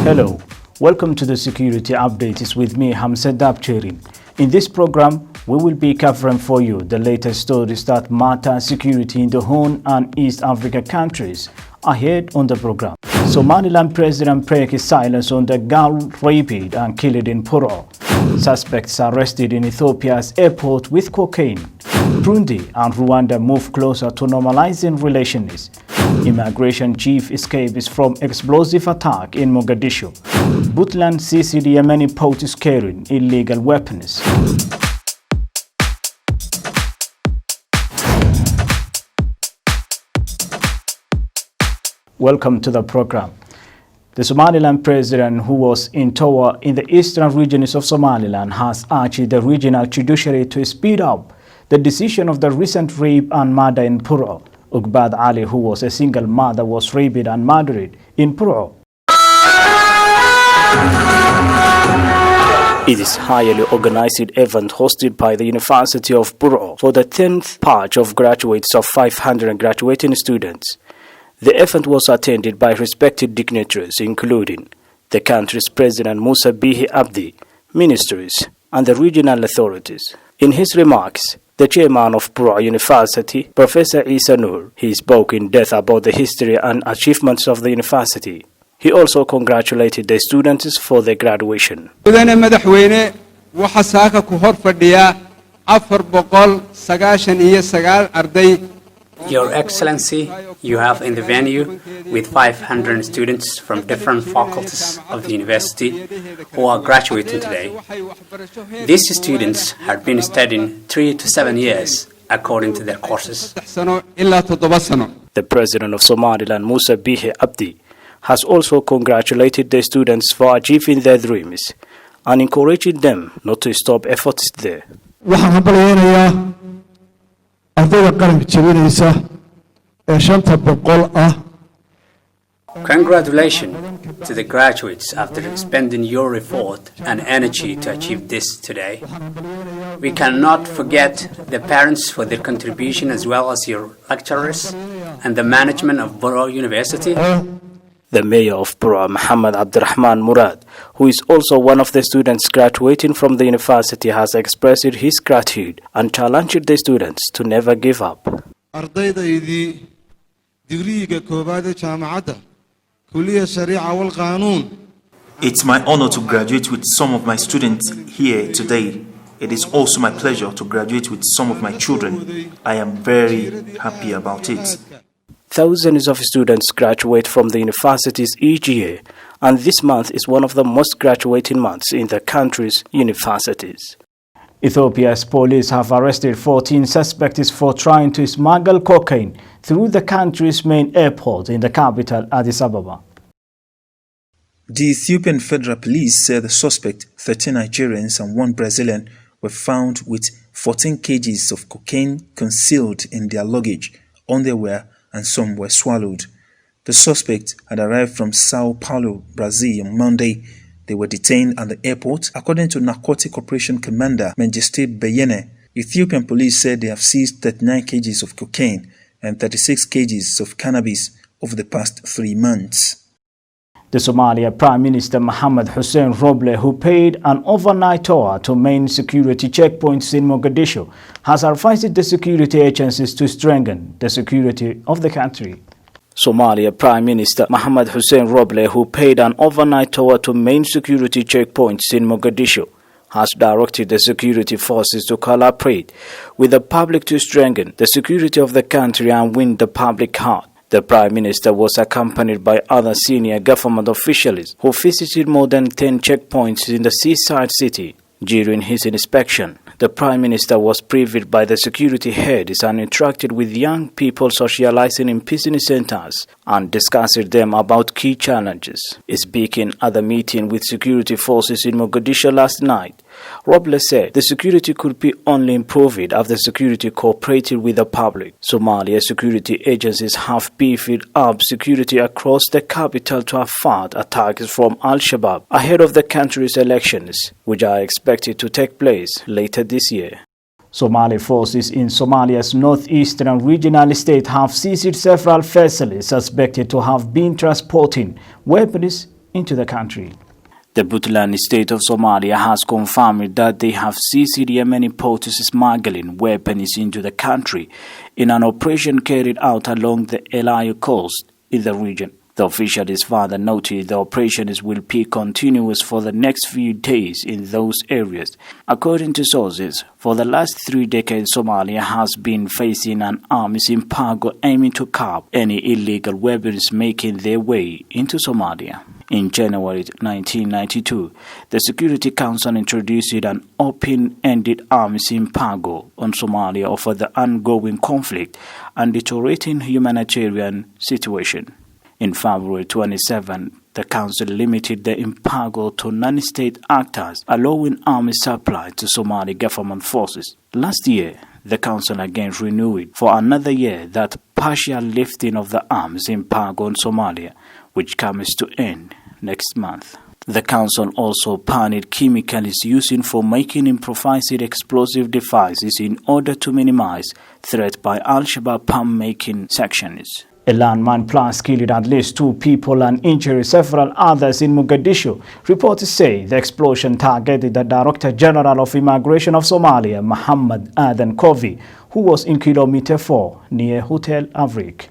Hello, welcome to the Security Update. It's with me, Hamse Daabjeerin. In this program, we will be covering for you the latest stories that matter security in the Horn and East Africa countries. Ahead on the program, Somaliland President breaks silence on the girl raped and killed in Puro. Suspects arrested in Ethiopia's airport with cocaine. Burundi and Rwanda move closer to normalizing relations. Immigration chief escapes from explosive attack in Mogadishu. Puntland seized Yemeni ports carrying illegal weapons. Welcome to the program. The Somaliland president, who was in tour in the eastern regions of Somaliland, has urged the regional judiciary to speed up the decision of the recent rape and murder in Puro. Ugbad Ali, who was a single mother, was raped and murdered in Puro. It is a highly organized event hosted by the University of Puro for the 10th batch of graduates of 500 graduating students. The event was attended by respected dignitaries, including the country's President Musa Bihi Abdi, ministers, and the regional authorities. In his remarks, the chairman of Puro University, Professor Isa Nur, he spoke in depth about the history and achievements of the university. He also congratulated the students for their graduation. Your Excellency, you have in the venue with 500 students from different faculties of the university who are graduating today. These students have been studying 3 to 7 years according to their courses. The President of Somaliland, Musa Bihi Abdi, has also congratulated the students for achieving their dreams and encouraging them not to stop efforts there. Congratulations to the graduates after spending your effort and energy to achieve this today. We cannot forget the parents for their contribution, as well as your lecturers and the management of Puro University. The mayor of Puro, Muhammad Abdurrahman Murad, who is also one of the students graduating from the university, has expressed his gratitude and challenged the students to never give up. It's my honor to graduate with some of my students here today. It is also my pleasure to graduate with some of my children. I am very happy about it. Thousands of students graduate from the universities each year, and this month is one of the most graduating months in the country's universities. Ethiopia's police have arrested 14 suspects for trying to smuggle cocaine through the country's main airport in the capital, Addis Ababa. The Ethiopian Federal Police said the suspect, 13 Nigerians and 1 Brazilian, were found with 14 kgs of cocaine concealed in their luggage, underwear, and some were swallowed. The suspect had arrived from Sao Paulo, Brazil on Monday. They were detained at the airport, according to Narcotic Operation Commander Mengistu Beyene. Ethiopian police said they have seized 39 kgs of cocaine and 36 kgs of cannabis over the past 3 months. The Somalia Prime Minister Mohamed Hussein Roble, who paid an overnight tour to main security checkpoints in Mogadishu, has advised the security agencies to strengthen the security of the country. Somalia Prime Minister Mohamed Hussein Roble, who paid an overnight tour to main security checkpoints in Mogadishu, has directed the security forces to collaborate with the public to strengthen the security of the country and win the public heart. The Prime Minister was accompanied by other senior government officials who visited more than 10 checkpoints in the seaside city. During his inspection, the Prime Minister was briefed by the security heads and interacted with young people socializing in business centers and discussed them about key challenges. Speaking at the meeting with security forces in Mogadishu last night, Roble said the security could be only improved if the security cooperated with the public. Somalia security agencies have beefed up security across the capital to avert attacks from Al-Shabaab ahead of the country's elections, which are expected to take place later this year. Somali forces in Somalia's northeastern regional state have seized several vessels suspected to have been transporting weapons into the country. The Puntland state of Somalia has confirmed that they have seized Yemeni ports smuggling weapons into the country in an operation carried out along the El Ayo coast in the region. The officials further noted the operations will be continuous for the next few days in those areas. According to sources, for the last 3 decades, Somalia has been facing an arms embargo aiming to curb any illegal weapons making their way into Somalia. In January 1992, the Security Council introduced an open-ended arms embargo on Somalia over the ongoing conflict and deteriorating humanitarian situation. In February 27, the Council limited the embargo to non-state actors, allowing arms supply to Somali government forces. Last year, the Council again renewed for another year that partial lifting of the arms embargo on Somalia, which comes to end next month. The Council also banned chemicals used for making improvised explosive devices in order to minimize threat by Al-Shabaab bomb-making sections. A landmine blast killed at least 2 people and injured several others in Mogadishu. Reports say the explosion targeted the Director General of Immigration of Somalia, Mohammed Adan Kovi, who was in Kilometer 4 near Hotel Avrik.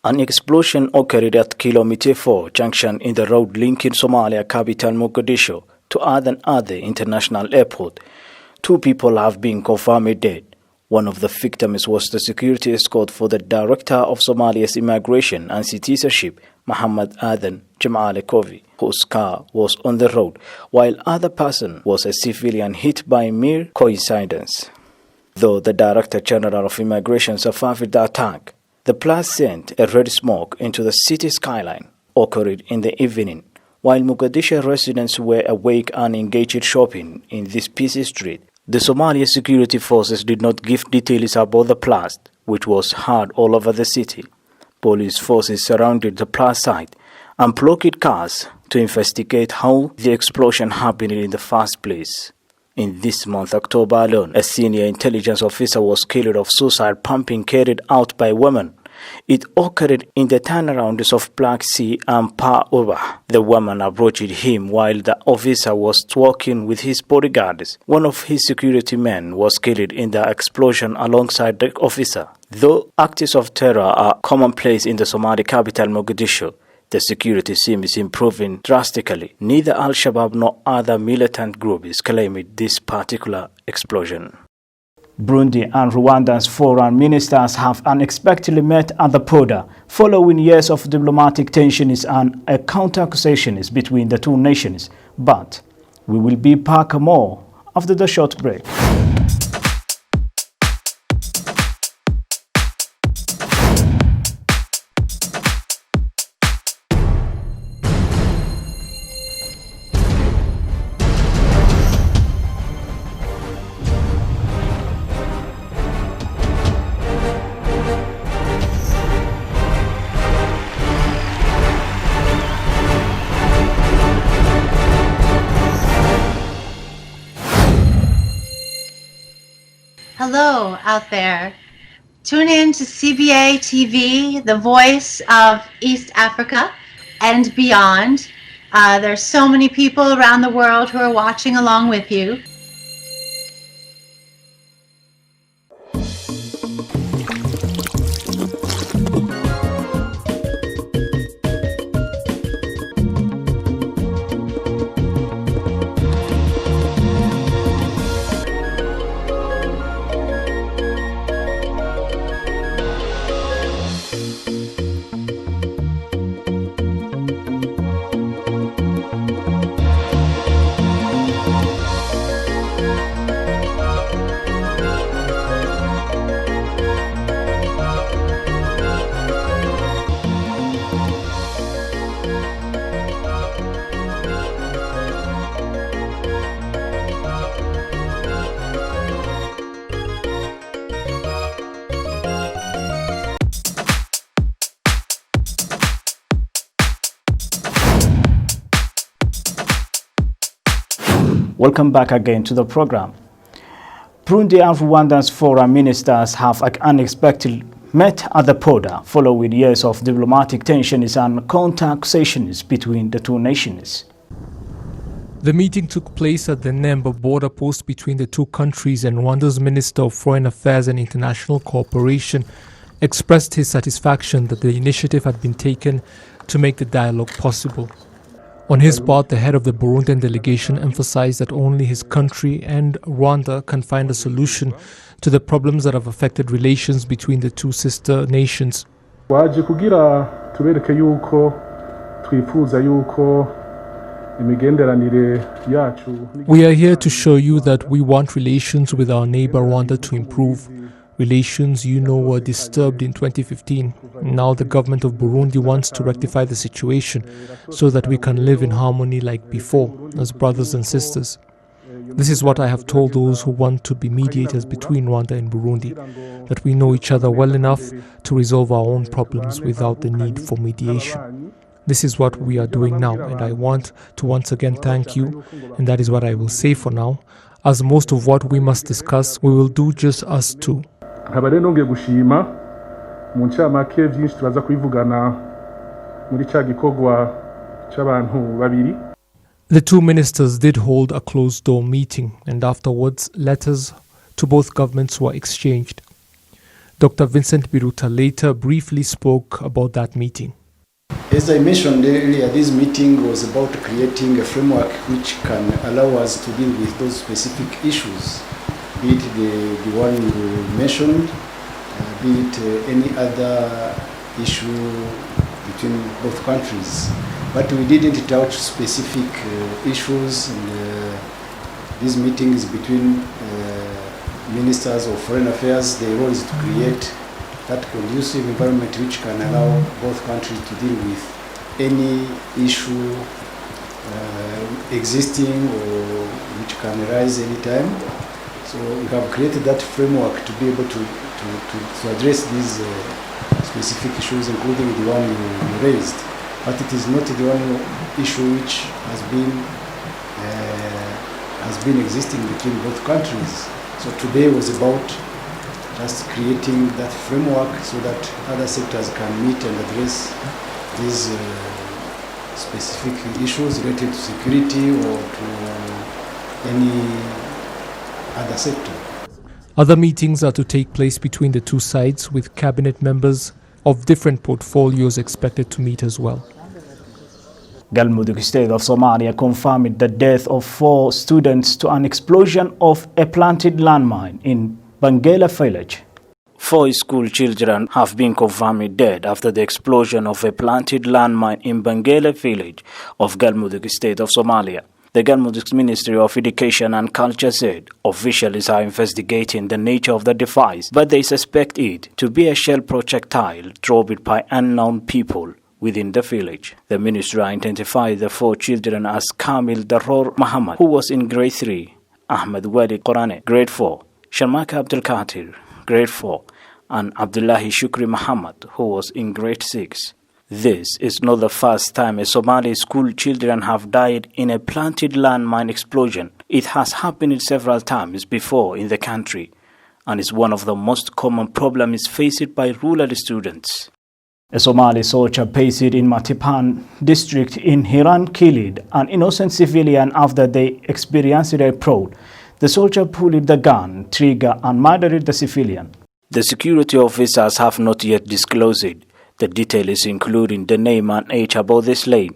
An explosion occurred at Kilometer 4 junction in the road linking Somalia capital Mogadishu to Aden International Airport. 2 people have been confirmed dead. One of the victims was the security escort for the Director of Somalia's Immigration and Citizenship, Mohammed Adan Kovi, whose car was on the road, while other person was a civilian hit by mere coincidence. Though the Director General of Immigration survived the attack, the blast sent a red smoke into the city skyline, occurred in the evening, while Mogadishu residents were awake and engaged shopping in this busy street. The Somalia security forces did not give details about the blast, which was heard all over the city. Police forces surrounded the blast site and blocked cars to investigate how the explosion happened in the first place. In this month, October alone, a senior intelligence officer was killed of suicide bombing carried out by women. It occurred in the turnarounds of Black Sea and Pa-Uba. The woman approached him while the officer was walking with his bodyguards. One of his security men was killed in the explosion alongside the officer. Though acts of terror are commonplace in the Somali capital Mogadishu, the security seems improving drastically. Neither Al-Shabaab nor other militant groups claimed this particular explosion. Burundi and Rwanda's foreign ministers have unexpectedly met at the border following years of diplomatic tensions and counter-accusations between the 2 nations. But we will be back more after the short break. Hello out there. Tune in to CBA TV, the voice of East Africa and beyond. There's so many people around the world who are watching along with you. Welcome back again to the program. Burundi and Rwanda's foreign ministers have unexpectedly met at the border following years of diplomatic tensions and contact sessions between the two nations. The meeting took place at the Nemba border post between the two countries, and Rwanda's Minister of Foreign Affairs and International Cooperation expressed his satisfaction that the initiative had been taken to make the dialogue possible. On his part, the head of the Burundian delegation emphasized that only his country and Rwanda can find a solution to the problems that have affected relations between the two sister nations. Waje kugira tubereke yuko twifuza yuko imigenderanire yacu. We are here to show you that we want relations with our neighbor Rwanda to improve. Relations, were disturbed in 2015. Now the government of Burundi wants to rectify the situation so that we can live in harmony like before, as brothers and sisters. This is what I have told those who want to be mediators between Rwanda and Burundi, that we know each other well enough to resolve our own problems without the need for mediation. This is what we are doing now, and I want to once again thank you, and that is what I will say for now. As most of what we must discuss, we will do just us two. Nkaba rero nongeye gushima mu ncamake byinshi turaza kubivugana muri cya gikorwa cy'abantu babiri. The two ministers did hold a closed-door meeting, and afterwards letters to both governments were exchanged. Dr. Vincent Biruta later briefly spoke about that meeting. As I mentioned earlier, this meeting was about creating a framework which can allow us to deal with those specific issues, be it the one you mentioned, be it any other issue between both countries. But we didn't touch specific issues, and these meetings between ministers of foreign affairs, their role is to create that conducive environment which can allow both countries to deal with any issue existing or which can arise anytime. So we have created that framework to be able to address these specific issues, including the one you raised. But it is not the only issue which has been existing between both countries. So today was about just creating that framework so that other sectors can meet and address these specific issues related to security or to any other sector. Other meetings are to take place between the two sides, with cabinet members of different portfolios expected to meet as well. Galmudug State of Somalia confirmed the death of 4 students to an explosion of a planted landmine in Bangela village. 4 school children have been confirmed dead after the explosion of a planted landmine in Bangela village of Galmudug State of Somalia. The Galmudug Ministry of Education and Culture said officials are investigating the nature of the device, but they suspect it to be a shell projectile dropped by unknown people within the village. The ministry identified the 4 children as Kamil Daror Muhammad, who was in grade 3, Ahmed Wali Qorane, grade 4, Sharmaka Abdul Katir, grade 4, and Abdullahi Shukri Muhammad, who was in grade 6. This is not the first time a Somali school children have died in a planted landmine explosion. It has happened several times before in the country, and is one of the most common problems faced by rural students. A Somali soldier based in Matipan district in Hiran killed an innocent civilian after they experienced a probe. The soldier pulled the gun trigger and murdered the civilian. The security officers have not yet disclosed it. The details including the name and age about the slain.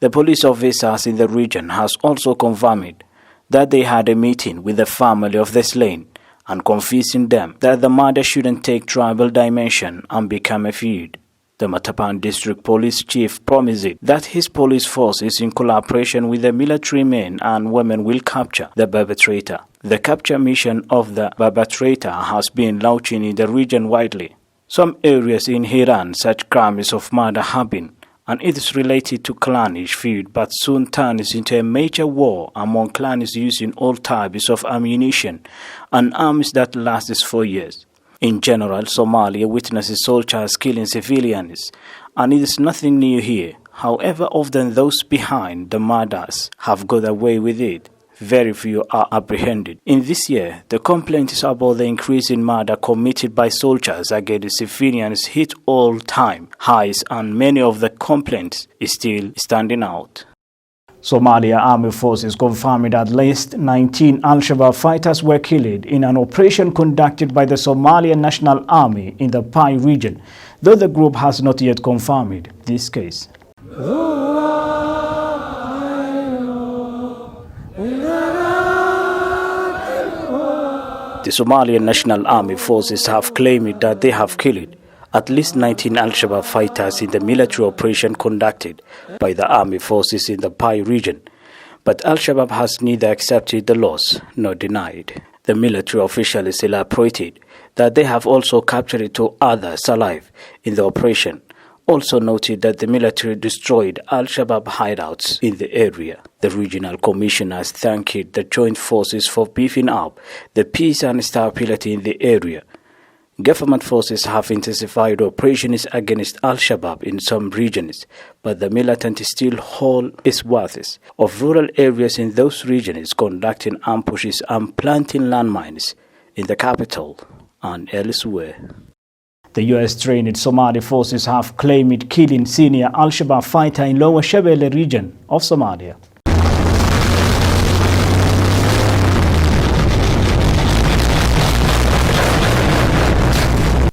The police officers in the region has also confirmed that they had a meeting with the family of the slain and convincing them that the murder shouldn't take tribal dimension and become a feud. The Matapan District Police Chief promised that his police force is in collaboration with the military men and women will capture the perpetrator. The capture mission of the perpetrator has been launching in the region widely. Some areas in Hiran such crimes of murder happen, and it is related to clannish feud but soon turns into a major war among clans using all types of ammunition and arms that lasts for years. In general, Somalia witnesses soldiers killing civilians, and it is nothing new here. However, often those behind the murders have got away with it. very few are apprehended. In this year, the complaints about the increase in murder committed by soldiers against civilians hit all-time highs, and many of the complaints is still standing out. Somalia Army Forces confirmed at least 19 Al-Shabaab fighters were killed in an operation conducted by the Somalian National Army in the Pai region, though the group has not yet confirmed this case. The Somalian National Army Forces have claimed that they have killed at least 19 Al-Shabaab fighters in the military operation conducted by the army forces in the Pai region, but Al-Shabaab has neither accepted the loss nor denied. The military officials elaborated that they have also captured 2 others alive in the operation, also noted that the military destroyed Al-Shabaab hideouts in the area. The regional commissioners thanked the joint forces for beefing up the peace and stability in the area. Government forces have intensified operations against Al-Shabaab in some regions, but the militant still hold its swaths of rural areas in those regions, conducting ambushes and planting landmines in the capital and elsewhere. The U.S.-trained Somali forces have claimed killing senior Al-Shabaab fighter in Lower Shabelle region of Somalia.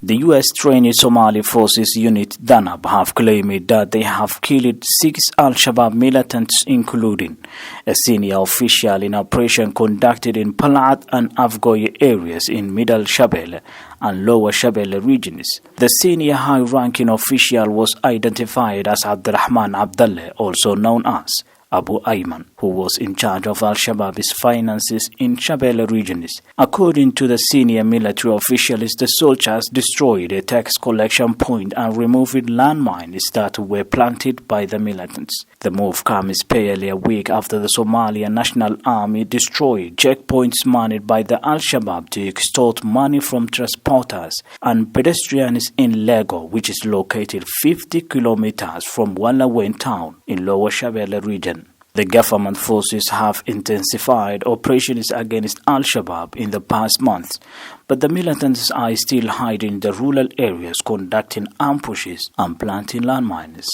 The U.S.-trained Somali Forces Unit Danab have claimed that they have killed 6 Al-Shabaab militants, including a senior official in operation conducted in Palat and Afgoye areas in Middle Shabelle and Lower Shabelle regions. The senior high-ranking official was identified as Abdurrahman Abdallah, also known as Abu Ayman, who was in charge of Al-Shabaab's finances in Shabelle regions. According to the senior military officials, the soldiers destroyed a tax collection point and removed landmines that were planted by the militants. The move comes barely a week after the Somalian National Army destroyed checkpoints manned by the Al-Shabaab to extort money from transporters and pedestrians in Lego, which is located 50 kilometers from Walawen town in Lower Shabelle region. The government forces have intensified operations against Al-Shabaab in the past months, but the militants are still hiding in the rural areas, conducting ambushes and planting landmines.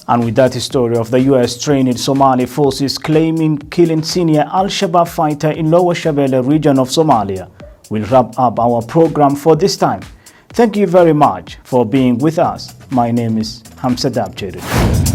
And with that story of the U.S.-trained Somali forces claiming killing senior Al-Shabaab fighter in Lower Shabelle region of Somalia, we'll wrap up our program for this time. Thank you very much for being with us. My name is Hamse Daabjeerin.